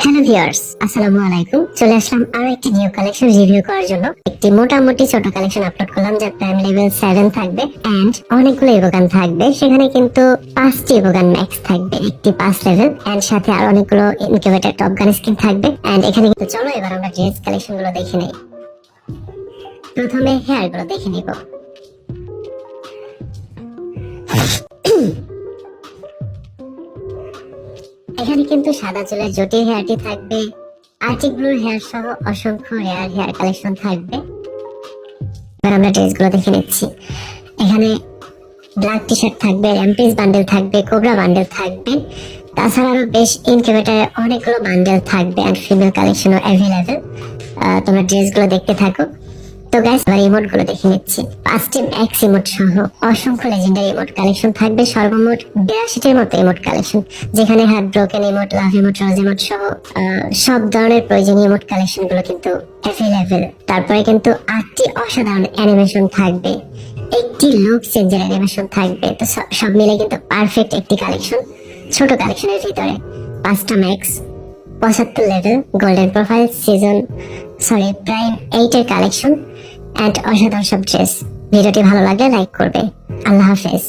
Hello viewers, আসসালামু আলাইকুম। চলে আসলাম আরো একটি নিউ কালেকশন রিভিউ করার জন্য। একটি মোটামুটি ছোট কালেকশন আপলোড করলাম, যার প্রাইম লেভেল 7 থাকবে এন্ড অনেকগুলো ইভোগান থাকবে। সেখানে কিন্তু 5টি ইভোগান ম্যাক্স থাকবে, একটি 5 লেভেল এন্ড সাথে আর অনেকগুলো ইনকিউবেটর টপ গান স্কিন থাকবে। এন্ড এখানে কিন্তু চলো এবার আমরা ড্রেস কালেকশন গুলো দেখে নেই। প্রথমে হেয়ার গুলো দেখে নিব। এখানে কিন্তু সাদা চুলের জটিল হেয়ারটি থাকবে, আর্টিক ব্লুর হেয়ার সহ অসংখ্য রেয়ার হেয়ার কালেকশন থাকবে। এবার আমরা ড্রেসগুলো দেখে নিচ্ছি। এখানে ব্ল্যাক টি শার্ট থাকবে, র্যাম্পেজ বান্ডেল থাকবে, কোবরা বান্ডেল থাকবে, তাছাড়া আরো বেশ ইনকিউবেটরে অনেকগুলো বান্ডেল থাকবে এন্ড ফিমেল কালেকশনও অ্যাভেলেবেল। তোমরা ড্রেসগুলো দেখতে থাকো। তো গাইস, এবার ইমোট গুলো দেখে নিচ্ছি। 5টি ম্যাক্স ইমোট সহ অসংখ্য লেজেন্ডারি ইমোট কালেকশন থাকবে, সর্বমোট 82টির মতো ইমোট কালেকশন, যেখানে হার্ট ব্রোকেন ইমোট, লাভ ইমোট, রোজ ইমোট সহ সব ধরনের প্রয়োজনীয় ইমোট কালেকশন গুলো কিন্তু অ্যাভেলেবেল। তারপরে কিন্তু 8টি অসাধারণ অ্যানিমেশন থাকবে, একটি লুক চেঞ্জের অ্যানিমেশন থাকবে। তো সব মিলে কিন্তু পারফেক্ট একটি কালেকশন ছোট কালেকশনের ভিতরে। 5টা max, 75 level, golden profile, prime 8 এর কালেকশন এন্ড অসাধারণ সব ড্রেস। ভিডিওটি ভালো লাগলে লাইক করবে। আল্লাহ হাফেজ।